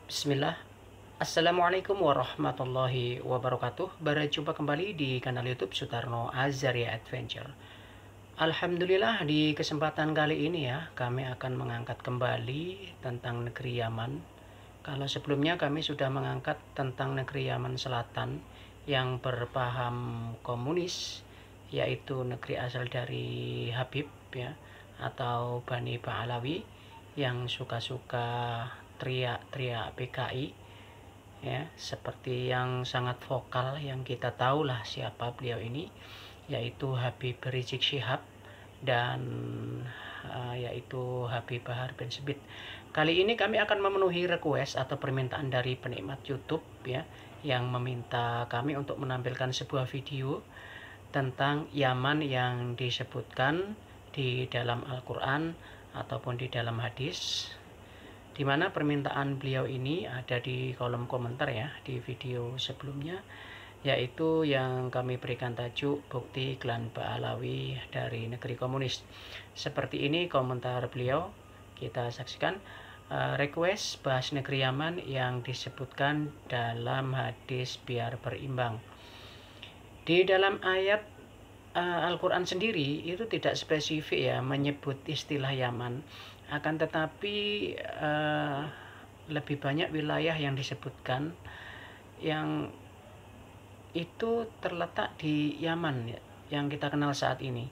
Bismillah. Assalamualaikum warahmatullahi wabarakatuh. Berjumpa kembali di kanal YouTube Sutarno Azaria Adventure. Alhamdulillah, di kesempatan kali ini ya, kami akan mengangkat kembali tentang negeri Yaman. Kalau sebelumnya kami sudah mengangkat tentang negeri Yaman Selatan yang berpaham komunis, yaitu negeri asal dari Habib ya, atau Bani Ba'alawi yang suka-suka teriak-teriak PKI ya, seperti yang sangat vokal yang kita tahulah siapa beliau ini, yaitu Habib Rizik Syihab dan yaitu Habib Bahar bin Smith. Kali ini kami akan memenuhi request atau permintaan dari penikmat YouTube ya, yang meminta kami untuk menampilkan sebuah video tentang Yaman yang disebutkan di dalam Al-Quran ataupun di dalam hadis, di mana permintaan beliau ini ada di kolom komentar ya di video sebelumnya, yaitu yang kami berikan tajuk Bukti Klan Ba'alawi dari Negeri Komunis. Seperti ini komentar beliau, kita saksikan. Request bahas negeri Yaman yang disebutkan dalam hadis biar berimbang. Di dalam ayat Al-Quran sendiri itu tidak spesifik ya menyebut istilah Yaman, akan tetapi lebih banyak wilayah yang disebutkan yang itu terletak di Yaman ya, yang kita kenal saat ini.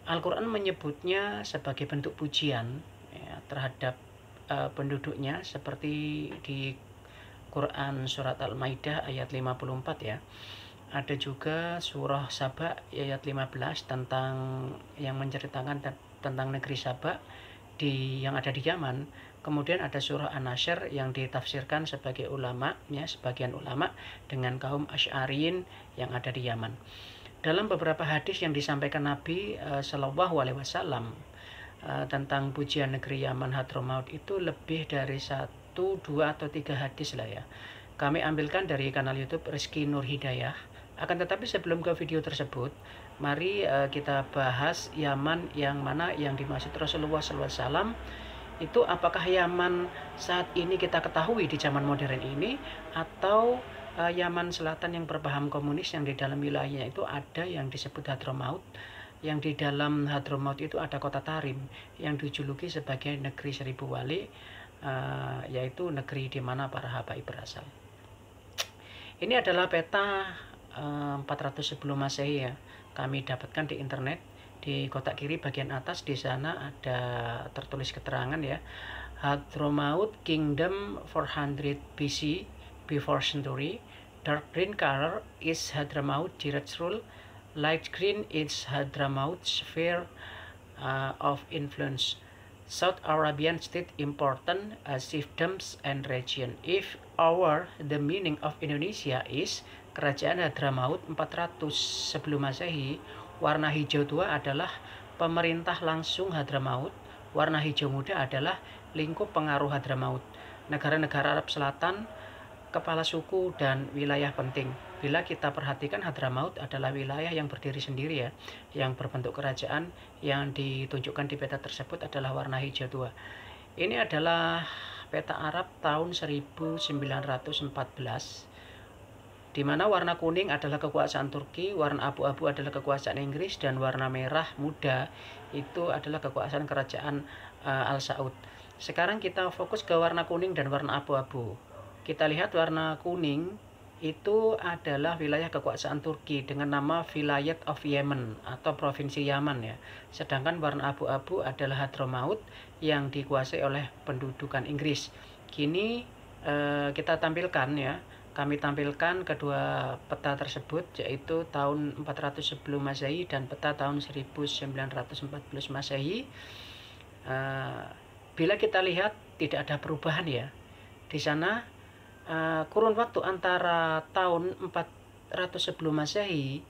Al-Quran menyebutnya sebagai bentuk pujian ya, terhadap penduduknya, seperti di Quran surat Al-Maidah ayat 54 ya. Ada juga surah Saba ayat 15 tentang yang menceritakan tentang negeri Saba yang ada di Yaman. Kemudian ada surah An-Nashr yang ditafsirkan sebagai ulama ya, sebagian ulama dengan kaum Asy'ariyin yang ada di Yaman. Dalam beberapa hadis yang disampaikan Nabi Shallallahu Alaihi Wasallam tentang pujian negeri Yaman Hadramaut itu lebih dari 1, 2 atau 3 hadis lah ya. Kami ambilkan dari kanal YouTube Rizky Nur Hidayah. Akan tetapi sebelum ke video tersebut, mari kita bahas Yaman yang mana yang dimaksud Rasulullah SAW. Itu apakah Yaman saat ini kita ketahui di zaman modern ini, atau Yaman Selatan yang berpaham komunis yang di dalam wilayahnya itu ada yang disebut Hadramaut, yang di dalam Hadramaut itu ada kota Tarim yang dijuluki sebagai negeri 1000 wali, yaitu negeri di mana para habaib berasal. Ini adalah peta 400 sebelum Masehi ya. Kami dapatkan di internet. Di kotak kiri bagian atas di sana ada tertulis keterangan ya. Hadramaut Kingdom 400 BC before century. Dark green color is Hadramaut direct rule. Light green is Hadramaut sphere of influence. South Arabian state important chiefdoms and region. If the meaning of Indonesia is kerajaan Hadramaut 400 sebelum Masehi, warna hijau tua adalah pemerintah langsung Hadramaut, warna hijau muda adalah lingkup pengaruh Hadramaut, negara-negara Arab Selatan, kepala suku dan wilayah penting. Bila kita perhatikan, Hadramaut adalah wilayah yang berdiri sendiri ya, yang berbentuk kerajaan, yang ditunjukkan di peta tersebut adalah warna hijau tua. Ini adalah peta Arab tahun 1914, di mana warna kuning adalah kekuasaan Turki, warna abu-abu adalah kekuasaan Inggris, dan warna merah muda itu adalah kekuasaan kerajaan Al Saud. Sekarang kita fokus ke warna kuning dan warna abu-abu. Kita lihat warna kuning itu adalah wilayah kekuasaan Turki dengan nama Vilayet of Yemen atau Provinsi Yaman ya. Sedangkan warna abu-abu adalah Hadramaut yang dikuasai oleh pendudukan Inggris. Kini kita tampilkan ya. Kami tampilkan kedua peta tersebut, yaitu tahun 400 sebelum Masehi dan peta tahun 1914 Masehi. Bila kita lihat tidak ada perubahan ya. Di sana kurun waktu antara tahun 400 sebelum Masehi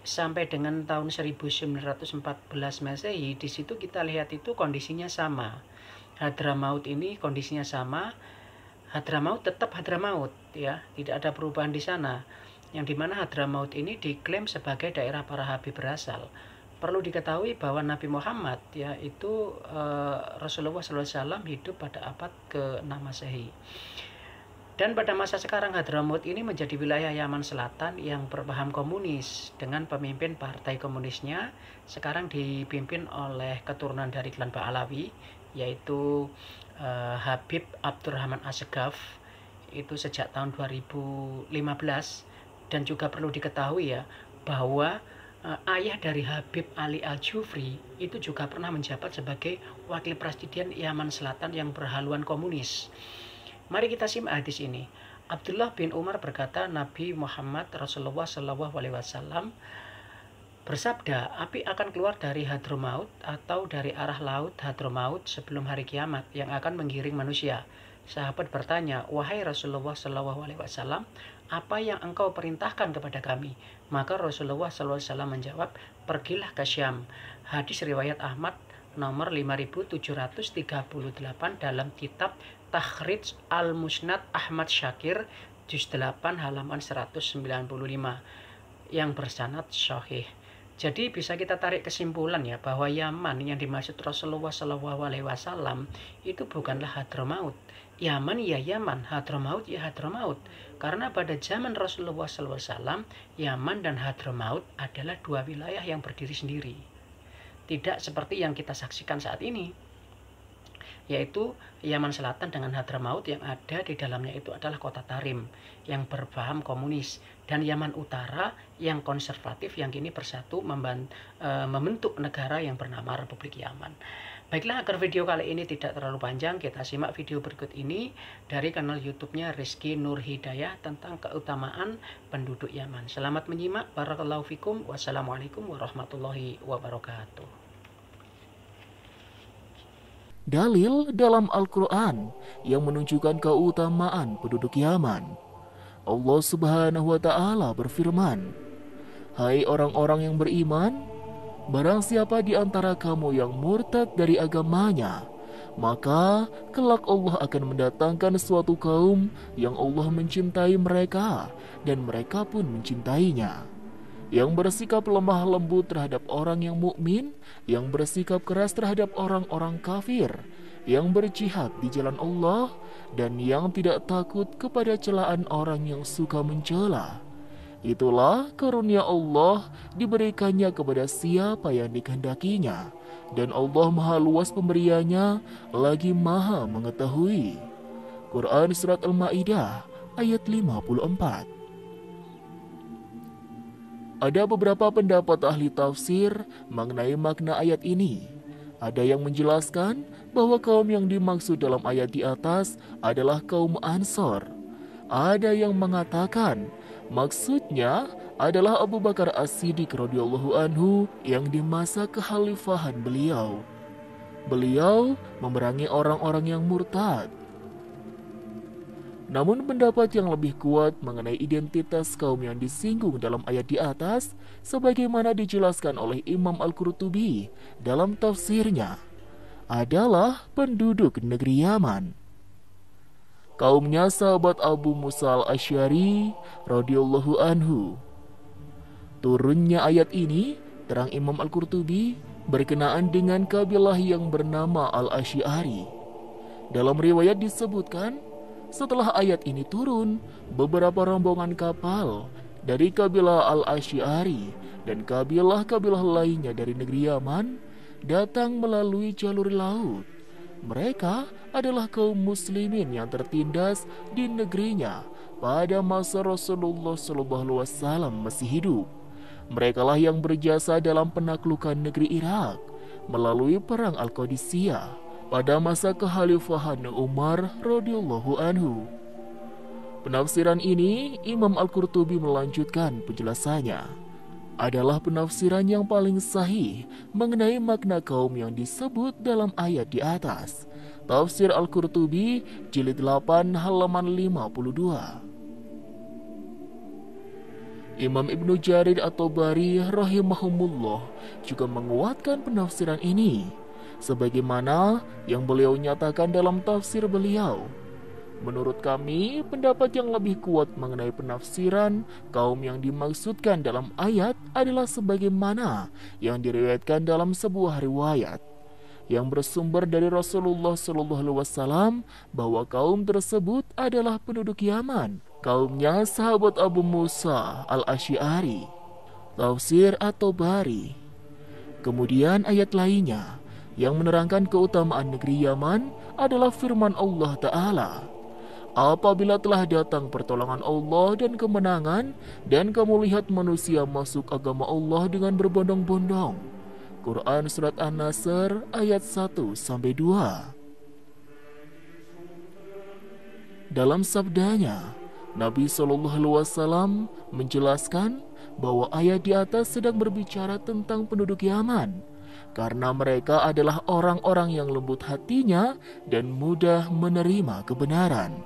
sampai dengan tahun 1914 Masehi, di situ kita lihat itu kondisinya sama. Hadramaut ini kondisinya sama. Hadramaut tetap Hadramaut ya, tidak ada perubahan di sana. Yang dimana Hadramaut ini diklaim sebagai daerah para habib berasal. Perlu diketahui bahwa Nabi Muhammad ya itu Rasulullah SAW hidup pada abad ke-6 Masehi. Dan pada masa sekarang Hadramaut ini menjadi wilayah Yaman Selatan yang berpaham komunis dengan pemimpin partai komunisnya sekarang dipimpin oleh keturunan dari klan Pahlavi, yaitu Habib Abdurrahman Assegaf, itu sejak tahun 2015. Dan juga perlu diketahui ya bahwa ayah dari Habib Ali Al-Jufri itu juga pernah menjabat sebagai wakil presiden Yaman Selatan yang berhaluan komunis. Mari kita simak hadis ini. Abdullah bin Umar berkata, Nabi Muhammad Rasulullah SAW bersabda, api akan keluar dari Hadramaut atau dari arah laut Hadramaut sebelum hari kiamat yang akan menggiring manusia. Sahabat bertanya, wahai Rasulullah SAW, apa yang engkau perintahkan kepada kami? Maka Rasulullah SAW menjawab, pergilah ke Syam. Hadis riwayat Ahmad nomor 5738 dalam kitab Takhrij Al-Musnad Ahmad Syakir juz 8 halaman 195 yang bersanad sahih. Jadi bisa kita tarik kesimpulan ya bahwa Yaman yang dimaksud Rasulullah SAW itu bukanlah Hadramaut. Yaman ya Yaman, Hadramaut ya Hadramaut. Karena pada zaman Rasulullah SAW, Yaman dan Hadramaut adalah dua wilayah yang berdiri sendiri. Tidak seperti yang kita saksikan saat ini, yaitu Yaman Selatan dengan Hadramaut yang ada di dalamnya itu adalah kota Tarim yang berpaham komunis, dan Yaman Utara yang konservatif yang kini bersatu membentuk negara yang bernama Republik Yaman. Baiklah, agar video kali ini tidak terlalu panjang, kita simak video berikut ini dari kanal YouTube-nya Rizky Nur Hidayah tentang keutamaan penduduk Yaman. Selamat menyimak. Barakallahu fikum. Wassalamualaikum warahmatullahi wabarakatuh. Dalil dalam Al-Quran yang menunjukkan keutamaan penduduk Yaman. Allah Subhanahu wa Ta'ala berfirman, hai orang-orang yang beriman, barang siapa di antara kamu yang murtad dari agamanya, maka kelak Allah akan mendatangkan suatu kaum yang Allah mencintai mereka dan mereka pun mencintainya, yang bersikap lemah lembut terhadap orang yang mukmin, yang bersikap keras terhadap orang-orang kafir, yang berjihad di jalan Allah, dan yang tidak takut kepada celaan orang yang suka mencela. Itulah karunia Allah diberikannya kepada siapa yang dikehendakinya, dan Allah maha luas pemberiannya, lagi maha mengetahui. Quran Surat Al-Ma'idah ayat 54. Ada beberapa pendapat ahli tafsir mengenai makna ayat ini. Ada yang menjelaskan bahwa kaum yang dimaksud dalam ayat di atas adalah kaum Ansor. Ada yang mengatakan maksudnya adalah Abu Bakar As-Siddiq radhiyallahu anhu yang di masa kekhalifahan beliau. Beliau memerangi orang-orang yang murtad. Namun pendapat yang lebih kuat mengenai identitas kaum yang disinggung dalam ayat di atas, sebagaimana dijelaskan oleh Imam Al-Qurtubi dalam tafsirnya, adalah penduduk negeri Yaman. Kaumnya sahabat Abu Musa Al-Asy'ari radhiyallahu anhu. Turunnya ayat ini, terang Imam Al-Qurtubi, berkenaan dengan kabilah yang bernama Al-Asy'ari. Dalam riwayat disebutkan, setelah ayat ini turun, beberapa rombongan kapal dari kabilah Al-Asy'ari dan kabilah-kabilah lainnya dari negeri Yaman datang melalui jalur laut. Mereka adalah kaum muslimin yang tertindas di negerinya pada masa Rasulullah SAW masih hidup. Merekalah yang berjasa dalam penaklukan negeri Irak melalui perang Al-Qadisiyah pada masa kekhalifahan Umar radhiyallahu anhu. Penafsiran ini Imam Al-Qurtubi melanjutkan penjelasannya, adalah penafsiran yang paling sahih mengenai makna kaum yang disebut dalam ayat di atas. Tafsir Al-Qurtubi jilid 8 halaman 52. Imam Ibnu Jarir At-Tabari rahimahumullah juga menguatkan penafsiran ini, sebagaimana yang beliau nyatakan dalam tafsir beliau. Menurut kami, pendapat yang lebih kuat mengenai penafsiran kaum yang dimaksudkan dalam ayat adalah sebagaimana yang diriwayatkan dalam sebuah riwayat. yang bersumber dari Rasulullah SAW bahwa kaum tersebut adalah penduduk Yaman, kaumnya sahabat Abu Musa al-Asy'ari. Tafsir At-Tabari. Kemudian ayat lainnya yang menerangkan keutamaan negeri Yaman adalah firman Allah Ta'ala, apabila telah datang pertolongan Allah dan kemenangan, dan kamu lihat manusia masuk agama Allah dengan berbondong-bondong. Quran Surat An-Nasr ayat 1-2. Dalam sabdanya, Nabi SAW menjelaskan bahwa ayat di atas sedang berbicara tentang penduduk Yaman, karena mereka adalah orang-orang yang lembut hatinya dan mudah menerima kebenaran.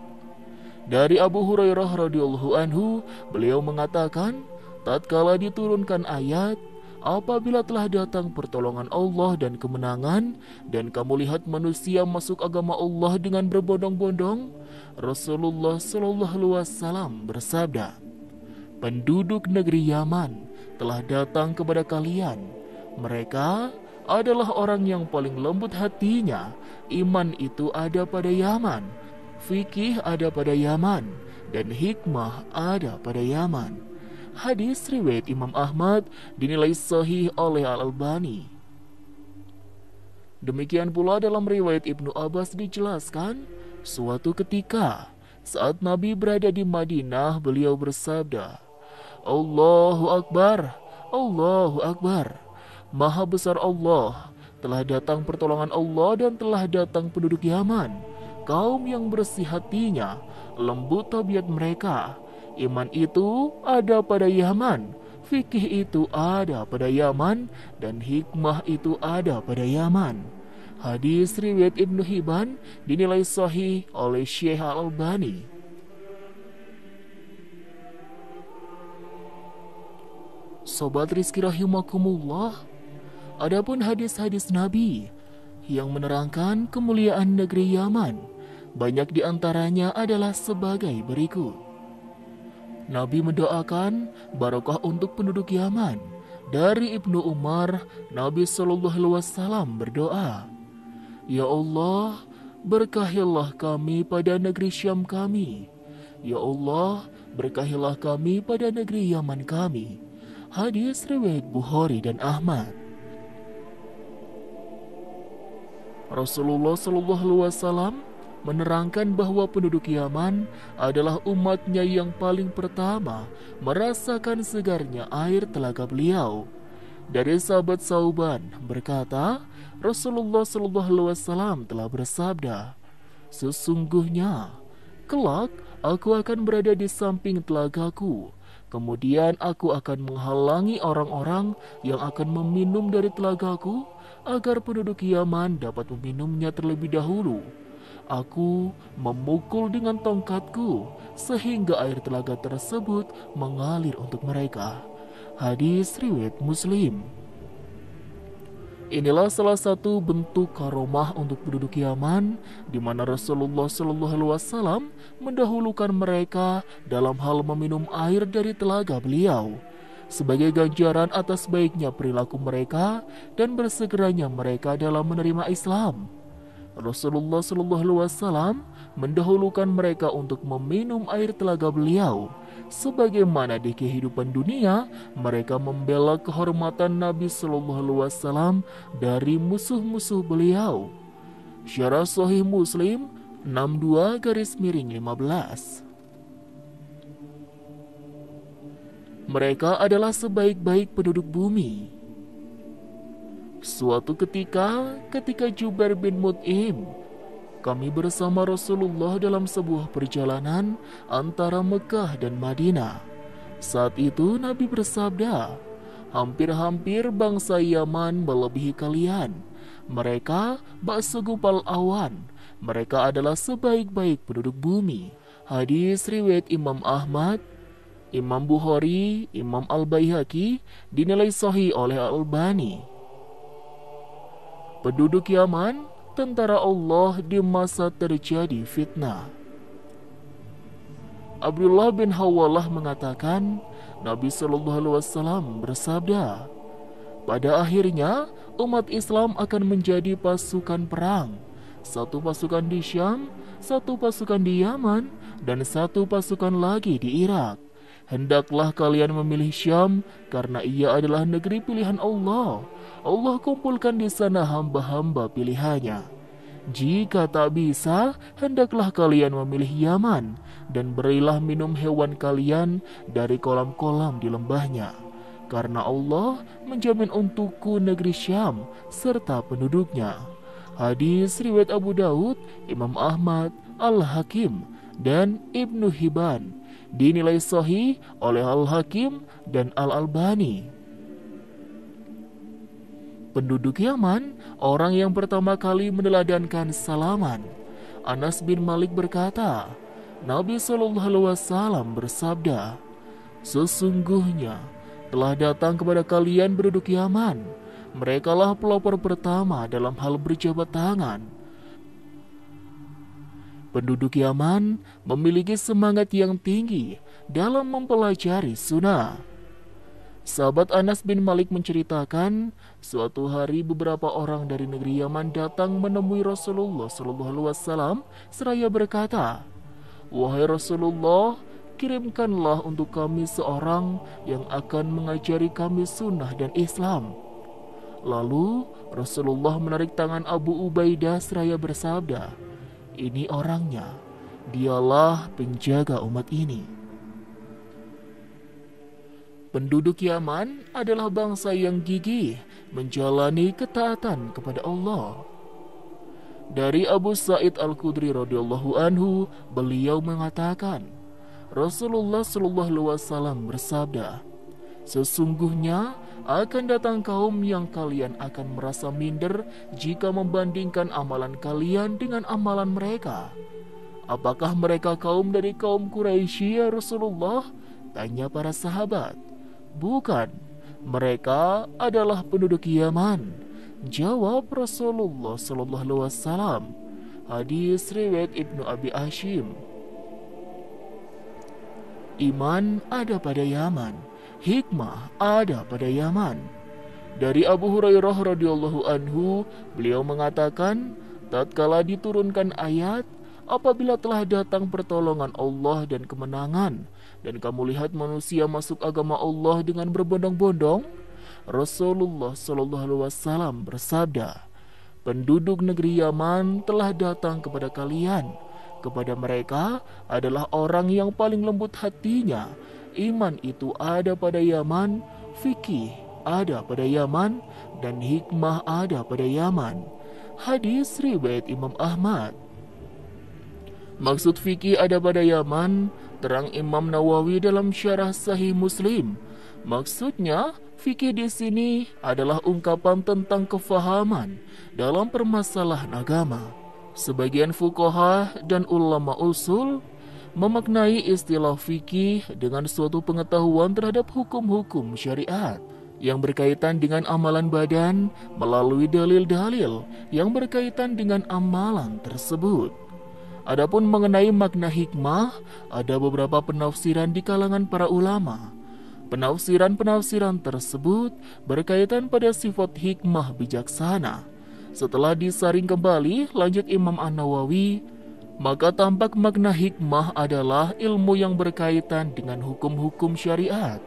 Dari Abu Hurairah radhiyallahu anhu, beliau mengatakan, tatkala diturunkan ayat, apabila telah datang pertolongan Allah dan kemenangan, dan kamu lihat manusia masuk agama Allah dengan berbondong-bondong, Rasulullah SAW bersabda, penduduk negeri Yaman telah datang kepada kalian. Mereka adalah orang yang paling lembut hatinya. Iman itu ada pada Yaman, fikih ada pada Yaman, dan hikmah ada pada Yaman. Hadis riwayat Imam Ahmad dinilai sahih oleh Al-Albani. Demikian pula dalam riwayat Ibnu Abbas dijelaskan, suatu ketika saat Nabi berada di Madinah, beliau bersabda, Allahu Akbar, Allahu Akbar. Maha besar Allah, telah datang pertolongan Allah dan telah datang penduduk Yaman, kaum yang bersih hatinya, lembut tabiat mereka. Iman itu ada pada Yaman, fikih itu ada pada Yaman, dan hikmah itu ada pada Yaman. Hadis riwayat Ibnu Hibban dinilai sahih oleh Syekh Al-Albani. Sobat Rizki rahimakumullah, adapun hadis-hadis Nabi yang menerangkan kemuliaan negeri Yaman, banyak diantaranya adalah sebagai berikut. Nabi mendoakan barokah untuk penduduk Yaman. Dari Ibnu Umar, Nabi SAW berdoa, Ya Allah, berkahilah kami pada negeri Syam kami. Ya Allah, berkahilah kami pada negeri Yaman kami. Hadis riwayat Bukhari dan Ahmad. Rasulullah SAW menerangkan bahwa penduduk Yaman adalah umatnya yang paling pertama merasakan segarnya air telaga beliau. Dari sahabat Sauban berkata, Rasulullah SAW telah bersabda, sesungguhnya kelak aku akan berada di samping telagaku. Kemudian aku akan menghalangi orang-orang yang akan meminum dari telagaku, agar penduduk Yaman dapat meminumnya terlebih dahulu. Aku memukul dengan tongkatku, sehingga air telaga tersebut mengalir untuk mereka. Hadis riwayat Muslim. Inilah salah satu bentuk karomah untuk penduduk Yaman, di mana Rasulullah SAW mendahulukan mereka dalam hal meminum air dari telaga beliau, sebagai ganjaran atas baiknya perilaku mereka dan bersegeranya mereka dalam menerima Islam. Rasulullah SAW mendahulukan mereka untuk meminum air telaga beliau, sebagaimana di kehidupan dunia mereka membela kehormatan Nabi SAW dari musuh-musuh beliau. Syarah Sahih Muslim 62-15. Mereka adalah sebaik-baik penduduk bumi. Suatu ketika Jubair bin Mut'im, kami bersama Rasulullah dalam sebuah perjalanan antara Mekah dan Madinah. Saat itu Nabi bersabda, hampir-hampir bangsa Yaman melebihi kalian. Mereka bak segumpal awan. Mereka adalah sebaik-baik penduduk bumi. Hadis riwayat Imam Ahmad, Imam Bukhari, Imam Al-Baihaqi dinilai sahih oleh Al-Albani. Penduduk Yaman, tentara Allah di masa terjadi fitnah. Abdullah bin Hawalah mengatakan, Nabi SAW bersabda, Pada akhirnya, umat Islam akan menjadi pasukan perang. Satu pasukan di Syam, satu pasukan di Yaman, dan satu pasukan lagi di Irak. Hendaklah kalian memilih Syam karena ia adalah negeri pilihan Allah. Allah kumpulkan di sana hamba-hamba pilihannya. Jika tak bisa, hendaklah kalian memilih Yaman dan berilah minum hewan kalian dari kolam-kolam di lembahnya. Karena Allah menjamin untukku negeri Syam serta penduduknya. Hadis riwayat Abu Daud, Imam Ahmad, Al-Hakim, dan Ibnu Hibban. Dinilai sahih oleh Al-Hakim dan Al-Albani. Penduduk Yaman, orang yang pertama kali meneladankan salaman. Anas bin Malik berkata, Nabi SAW bersabda, sesungguhnya telah datang kepada kalian penduduk Yaman. Merekalah pelopor pertama dalam hal berjabat tangan. Penduduk Yaman memiliki semangat yang tinggi dalam mempelajari sunnah. Sahabat Anas bin Malik menceritakan, suatu hari beberapa orang dari negeri Yaman datang menemui Rasulullah SAW seraya berkata, "Wahai Rasulullah, kirimkanlah untuk kami seorang yang akan mengajari kami sunnah dan Islam." Lalu Rasulullah menarik tangan Abu Ubaidah seraya bersabda, "Ini orangnya, dialah penjaga umat ini." Penduduk Yaman adalah bangsa yang gigih menjalani ketaatan kepada Allah. Dari Abu Sa'id Al-Khudri radhiyallahu anhu, beliau mengatakan, Rasulullah SAW bersabda, sesungguhnya akan datang kaum yang kalian akan merasa minder jika membandingkan amalan kalian dengan amalan mereka. Apakah mereka kaum dari kaum Quraisy ya Rasulullah? Tanya para sahabat. Bukan, mereka adalah penduduk Yaman, jawab Rasulullah SAW. Hadis riwayat Ibnu Abi Hashim. Iman ada pada Yaman, hikmah ada pada Yaman. Dari Abu Hurairah radhiyallahu anhu, beliau mengatakan, tatkala diturunkan ayat, apabila telah datang pertolongan Allah dan kemenangan, dan kamu lihat manusia masuk agama Allah dengan berbondong-bondong, Rasulullah SAW bersabda, penduduk negeri Yaman telah datang kepada kalian. Kepada mereka adalah orang yang paling lembut hatinya. Iman itu ada pada Yaman, fikih ada pada Yaman, dan hikmah ada pada Yaman. Hadis riwayat Imam Ahmad. Maksud fikih ada pada Yaman, terang Imam Nawawi dalam syarah Sahih Muslim. Maksudnya, fikih di sini adalah ungkapan tentang kefahaman dalam permasalahan agama. Sebagian fuqaha dan ulama usul memaknai istilah fikih dengan suatu pengetahuan terhadap hukum-hukum syariat yang berkaitan dengan amalan badan melalui dalil-dalil yang berkaitan dengan amalan tersebut. Adapun mengenai makna hikmah, ada beberapa penafsiran di kalangan para ulama. Penafsiran-penafsiran tersebut berkaitan pada sifat hikmah bijaksana. Setelah disaring kembali, lanjut Imam An-Nawawi, maka tampak makna hikmah adalah ilmu yang berkaitan dengan hukum-hukum syariat,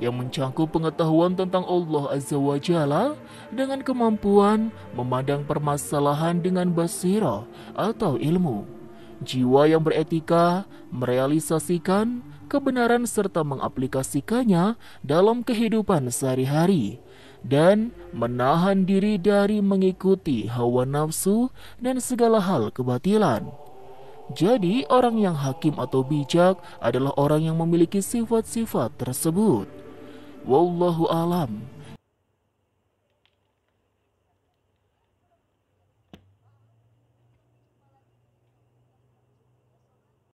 yang mencangkup pengetahuan tentang Allah Azza wa Jalla dengan kemampuan memandang permasalahan dengan basirah atau ilmu. Jiwa yang beretika, merealisasikan kebenaran serta mengaplikasikannya dalam kehidupan sehari-hari, dan menahan diri dari mengikuti hawa nafsu dan segala hal kebatilan. Jadi orang yang hakim atau bijak adalah orang yang memiliki sifat-sifat tersebut. Wallahu alam.